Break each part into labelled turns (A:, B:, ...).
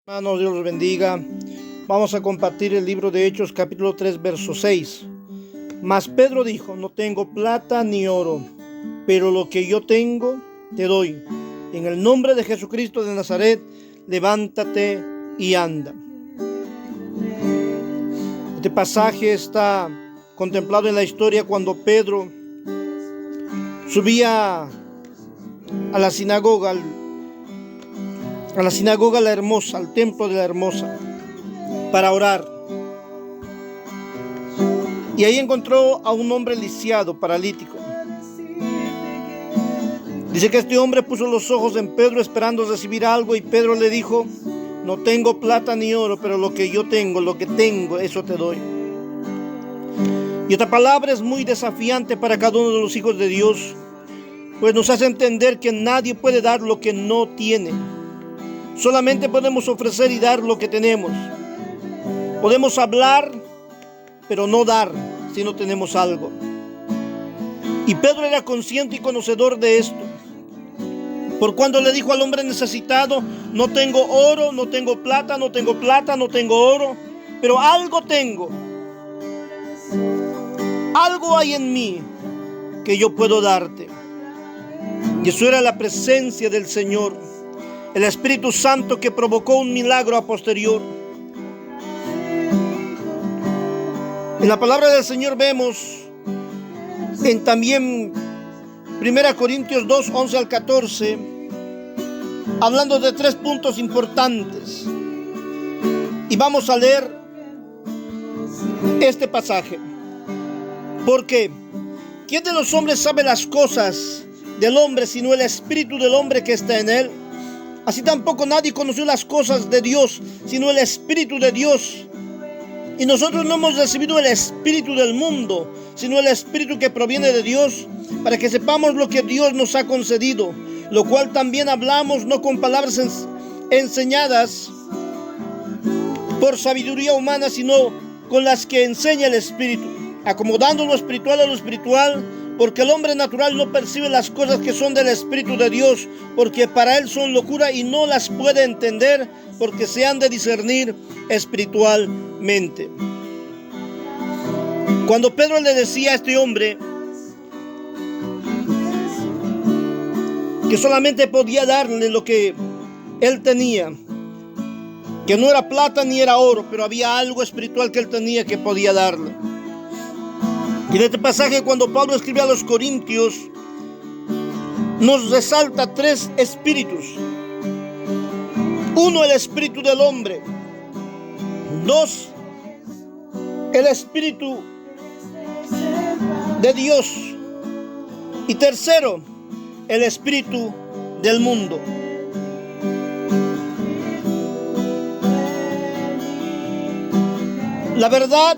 A: Hermanos, Dios los bendiga. Vamos a compartir el libro de Hechos, capítulo 3, verso 6. Mas Pedro dijo: no tengo plata ni oro, pero lo que yo tengo te doy. En el nombre de Jesucristo de Nazaret, levántate y anda. Este pasaje está contemplado en la historia cuando Pedro subía a la sinagoga, la hermosa, al templo de la hermosa, para orar. Y ahí encontró a un hombre lisiado, paralítico. Dice que este hombre puso los ojos en Pedro esperando recibir algo, y Pedro le dijo: no tengo plata ni oro, pero lo que yo tengo, lo que tengo, eso te doy. Y esta palabra es muy desafiante para cada uno de los hijos de Dios, pues nos hace entender que nadie puede dar lo que no tiene. Solamente podemos ofrecer y dar lo que tenemos. Podemos hablar, pero no dar si no tenemos algo. Y Pedro era consciente y conocedor de esto, por cuando le dijo al hombre necesitado: no tengo oro, no tengo plata, no tengo oro, pero algo tengo. Algo hay en mí que yo puedo darte. Y eso era la presencia del Señor, el Espíritu Santo, que provocó un milagro a posterior. En la palabra del Señor vemos en también 1 Corintios 2, 11 al 14, hablando de 3 puntos importantes. Y vamos a leer este pasaje. Porque ¿quién de los hombres sabe las cosas del hombre sino el espíritu del hombre que está en él? Así tampoco nadie conoció las cosas de Dios sino el Espíritu de Dios. Y nosotros no hemos recibido el espíritu del mundo, sino el Espíritu que proviene de Dios, para que sepamos lo que Dios nos ha concedido, lo cual también hablamos, no con palabras enseñadas por sabiduría humana, sino con las que enseña el Espíritu, acomodando lo espiritual a lo espiritual, porque el hombre natural no percibe las cosas que son del Espíritu de Dios, porque para él son locura y no las puede entender, porque se han de discernir espiritualmente. Cuando Pedro le decía a este hombre que solamente podía darle lo que él tenía, que no era plata ni era oro, pero había algo espiritual que él tenía que podía darle. Y en este pasaje, cuando Pablo escribe a los Corintios, nos resalta 3 espíritus. 1, el espíritu del hombre. 2, el espíritu de Dios. Y 3, el espíritu del mundo. La verdad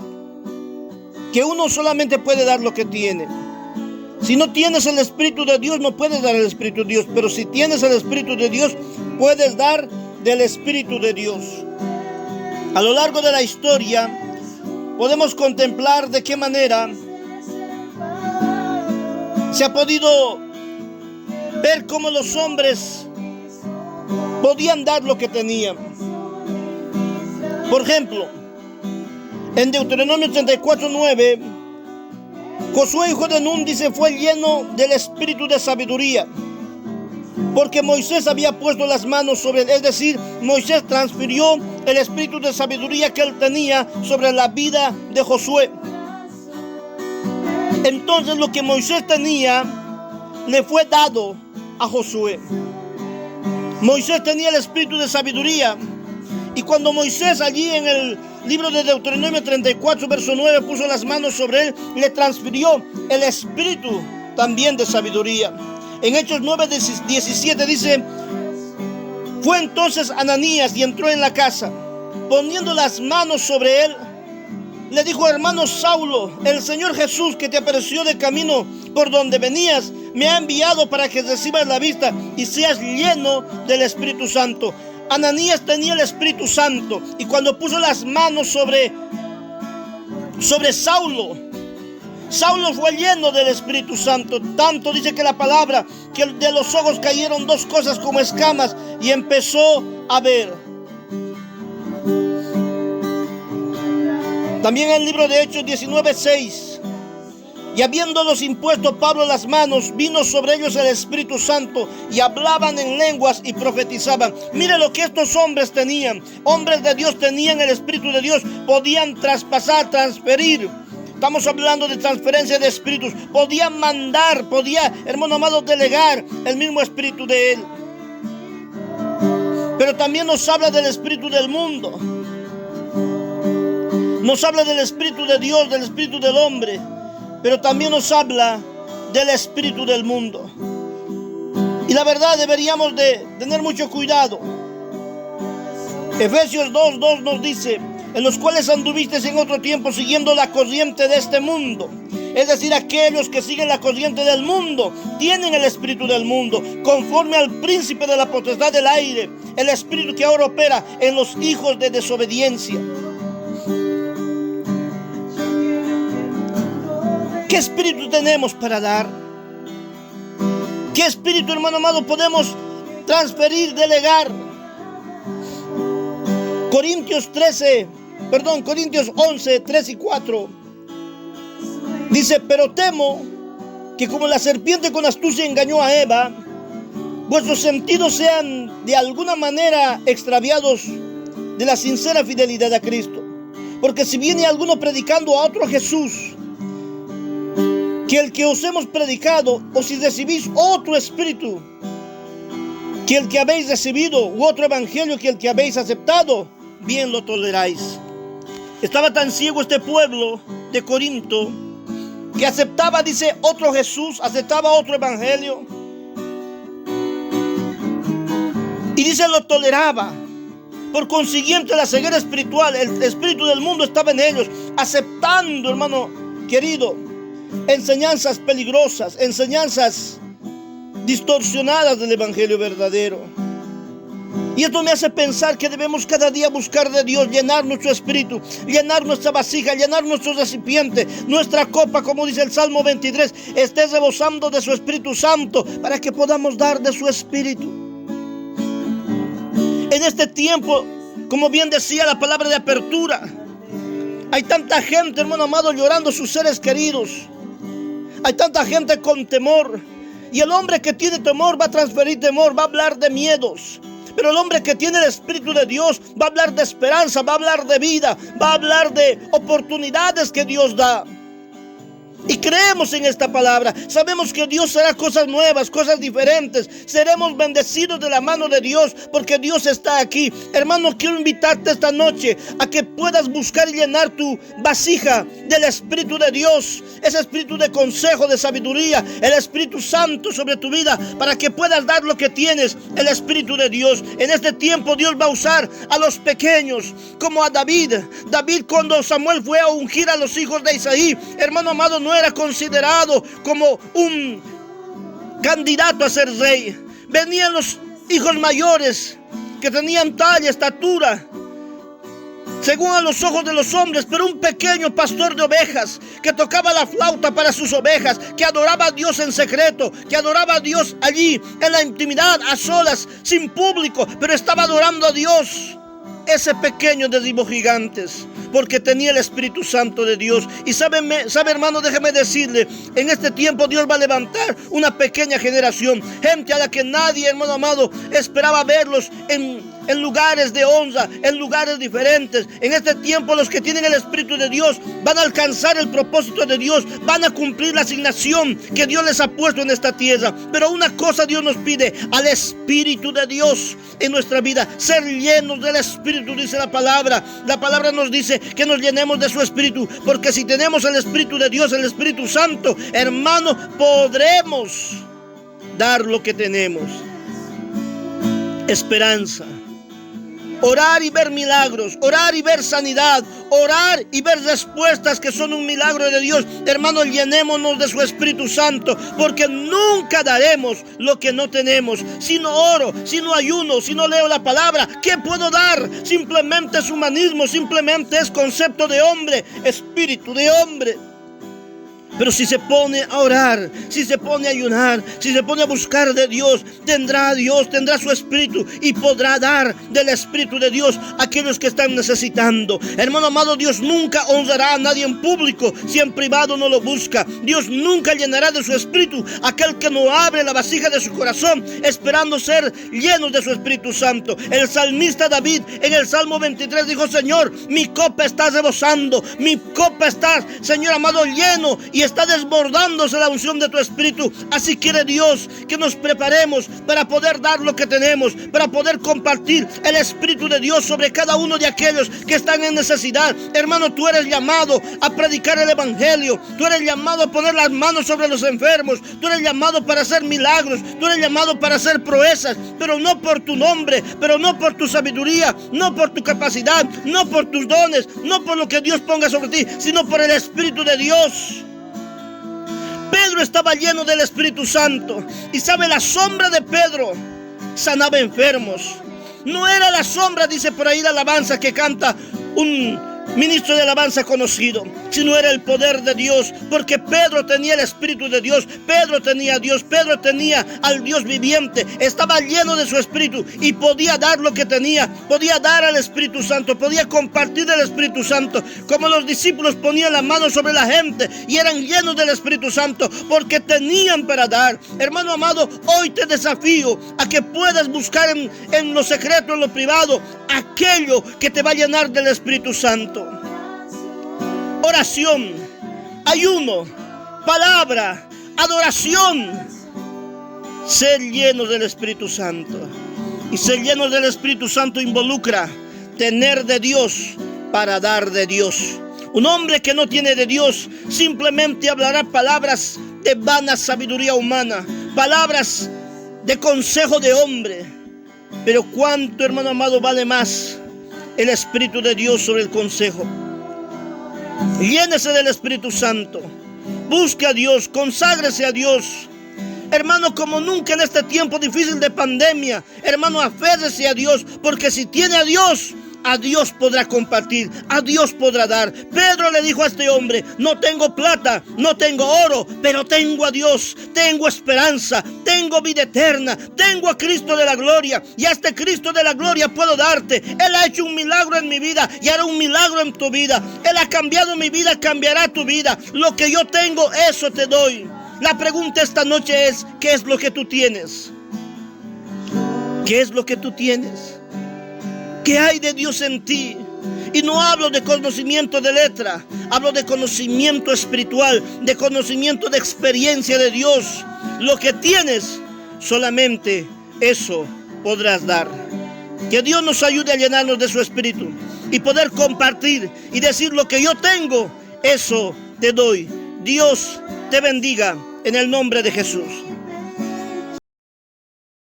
A: que uno solamente puede dar lo que tiene. Si no tienes el Espíritu de Dios, no puedes dar el Espíritu de Dios. Pero si tienes el Espíritu de Dios, puedes dar del Espíritu de Dios. A lo largo de la historia podemos contemplar de qué manera se ha podido ver cómo los hombres podían dar lo que tenían. Por ejemplo, en Deuteronomio 34:9, Josué, hijo de Nun, dice: fue lleno del espíritu de sabiduría, porque Moisés había puesto las manos sobre él. Es decir, Moisés transfirió el espíritu de sabiduría que él tenía sobre la vida de Josué. Entonces lo que Moisés tenía le fue dado a Josué. Moisés tenía el espíritu de sabiduría, y cuando Moisés, allí en el libro de Deuteronomio 34, verso 9, puso las manos sobre él, le transfirió el espíritu también de sabiduría. En Hechos 9:17 dice: fue entonces Ananías y entró en la casa. Poniendo las manos sobre él, le dijo: hermano Saulo, el Señor Jesús, que te apareció de camino por donde venías, me ha enviado para que recibas la vista y seas lleno del Espíritu Santo. Ananías tenía el Espíritu Santo, y cuando puso las manos sobre Saulo, Saulo fue lleno del Espíritu Santo. Tanto dice que la palabra, que de los ojos cayeron 2 cosas como escamas, y empezó a ver. También en el libro de Hechos 19:6. Y habiéndolos impuesto Pablo las manos, vino sobre ellos el Espíritu Santo y hablaban en lenguas y profetizaban. Mire lo que estos hombres tenían. Hombres de Dios tenían el Espíritu de Dios. Podían traspasar, transferir. Estamos hablando de transferencia de espíritus. Podían mandar, podía, hermano amado, delegar el mismo Espíritu de Él. Pero también nos habla del Espíritu del mundo. Nos habla del Espíritu de Dios, del Espíritu del hombre. Pero también nos habla del espíritu del mundo. Y la verdad deberíamos de tener mucho cuidado. Efesios 2:2 nos dice: en los cuales anduviste en otro tiempo siguiendo la corriente de este mundo. Es decir, aquellos que siguen la corriente del mundo tienen el espíritu del mundo, conforme al príncipe de la potestad del aire, el espíritu que ahora opera en los hijos de desobediencia. ¿Qué espíritu tenemos para dar? ¿Qué espíritu, hermano amado, podemos transferir, delegar? Corintios 11, 3 y 4. Dice: pero temo que como la serpiente con astucia engañó a Eva, vuestros sentidos sean de alguna manera extraviados de la sincera fidelidad a Cristo. Porque si viene alguno predicando a otro Jesús que el que os hemos predicado, o si recibís otro espíritu que el que habéis recibido, u otro evangelio que el que habéis aceptado, bien lo toleráis. Estaba tan ciego este pueblo de Corinto que aceptaba, dice, otro Jesús, aceptaba otro evangelio, y dice lo toleraba. Por consiguiente, la ceguera espiritual, el espíritu del mundo estaba en ellos, aceptando, hermano querido, enseñanzas peligrosas, enseñanzas distorsionadas del evangelio verdadero. Y esto me hace pensar que debemos cada día buscar de Dios, llenar nuestro espíritu, llenar nuestra vasija, llenar nuestro recipiente, nuestra copa, como dice el Salmo 23, esté rebosando de su Espíritu Santo, para que podamos dar de su espíritu. En este tiempo, como bien decía la palabra de apertura, hay tanta gente, hermano amado, llorando sus seres queridos. Hay tanta gente con temor. Y el hombre que tiene temor va a transferir temor, va a hablar de miedos. Pero el hombre que tiene el Espíritu de Dios va a hablar de esperanza, va a hablar de vida, va a hablar de oportunidades que Dios da. Y creemos en esta palabra. Sabemos que Dios hará cosas nuevas, cosas diferentes. Seremos bendecidos de la mano de Dios, porque Dios está aquí. Hermano, quiero invitarte esta noche a que puedas buscar y llenar tu vasija del Espíritu de Dios. Ese espíritu de consejo, de sabiduría, el Espíritu Santo sobre tu vida, para que puedas dar lo que tienes, el Espíritu de Dios. En este tiempo Dios va a usar a los pequeños, como a David. David, cuando Samuel fue a ungir a los hijos de Isaí, hermano amado, no era considerado como un candidato a ser rey. Venían los hijos mayores que tenían talla, estatura, según a los ojos de los hombres, pero un pequeño pastor de ovejas que tocaba la flauta para sus ovejas, que adoraba a Dios en secreto, que adoraba a Dios allí en la intimidad, a solas, sin público, pero estaba adorando a Dios. Ese pequeño derribó gigantes, porque tenía el Espíritu Santo de Dios. Y sabe hermano, déjeme decirle, en este tiempo Dios va a levantar una pequeña generación, gente a la que nadie, hermano amado, esperaba verlos en lugares de honra, en lugares diferentes. En este tiempo los que tienen el Espíritu de Dios van a alcanzar el propósito de Dios, van a cumplir la asignación que Dios les ha puesto en esta tierra. Pero una cosa Dios nos pide: al Espíritu de Dios en nuestra vida, ser llenos del Espíritu, dice la palabra. La palabra nos dice que nos llenemos de su Espíritu, porque si tenemos el Espíritu de Dios, el Espíritu Santo, hermano, podremos dar lo que tenemos: esperanza, orar y ver milagros, orar y ver sanidad, orar y ver respuestas que son un milagro de Dios. Hermanos, llenémonos de su Espíritu Santo, porque nunca daremos lo que no tenemos. Si no oro, si no ayuno, si no leo la palabra, ¿qué puedo dar? Simplemente es humanismo, simplemente es concepto de hombre, espíritu de hombre. Pero si se pone a orar, si se pone a ayunar, si se pone a buscar de Dios, tendrá su Espíritu y podrá dar del Espíritu de Dios a aquellos que están necesitando. Hermano amado, Dios nunca honrará a nadie en público si en privado no lo busca. Dios nunca llenará de su Espíritu a aquel que no abre la vasija de su corazón esperando ser llenos de su Espíritu Santo. El salmista David en el Salmo 23 dijo: Señor, mi copa está rebosando, mi copa está, Señor amado, lleno y está desbordándose la unción de tu Espíritu. Así quiere Dios que nos preparemos para poder dar lo que tenemos, para poder compartir el Espíritu de Dios sobre cada uno de aquellos que están en necesidad. Hermano, tú eres llamado a predicar el Evangelio, tú eres llamado a poner las manos sobre los enfermos, tú eres llamado para hacer milagros, tú eres llamado para hacer proezas, pero no por tu nombre, pero no por tu sabiduría, no por tu capacidad, no por tus dones, no por lo que Dios ponga sobre ti, sino por el Espíritu de Dios. Pedro estaba lleno del Espíritu Santo. Y sabe, la sombra de Pedro sanaba enfermos. No era la sombra, dice por ahí la alabanza que canta un ministro de alabanza conocido, sino era el poder de Dios, porque Pedro tenía el Espíritu de Dios, Pedro tenía a Dios, Pedro tenía al Dios viviente, estaba lleno de su Espíritu y podía dar lo que tenía, podía dar al Espíritu Santo, podía compartir del Espíritu Santo, como los discípulos ponían la mano sobre la gente y eran llenos del Espíritu Santo, porque tenían para dar. Hermano amado, hoy te desafío a que puedas buscar en lo secreto, en lo privado, aquello que te va a llenar del Espíritu Santo. Oración, ayuno, palabra, adoración. Ser llenos del Espíritu Santo. Y ser llenos del Espíritu Santo involucra tener de Dios para dar de Dios. Un hombre que no tiene de Dios simplemente hablará palabras de vana sabiduría humana, palabras de consejo de hombre. Pero cuánto, hermano amado, vale más el Espíritu de Dios sobre el consejo. Llénese del Espíritu Santo. Busque a Dios, conságrese a Dios. Hermano, como nunca en este tiempo difícil de pandemia, hermano, aférrese a Dios, porque si tiene a Dios podrá compartir, a Dios podrá dar. Pedro le dijo a este hombre: no tengo plata, no tengo oro, pero tengo a Dios, tengo esperanza, tengo vida eterna, tengo a Cristo de la gloria, y a este Cristo de la gloria puedo darte. Él ha hecho un milagro en mi vida y hará un milagro en tu vida. Él ha cambiado mi vida, cambiará tu vida. Lo que yo tengo, eso te doy. La pregunta esta noche es: ¿qué es lo que tú tienes? ¿Qué es lo que tú tienes? ¿Qué hay de Dios en ti? Y no hablo de conocimiento de letra, hablo de conocimiento espiritual, de conocimiento de experiencia de Dios. Lo que tienes, solamente eso podrás dar. Que Dios nos ayude a llenarnos de su Espíritu y poder compartir y decir: lo que yo tengo, eso te doy. Dios te bendiga en el nombre de Jesús.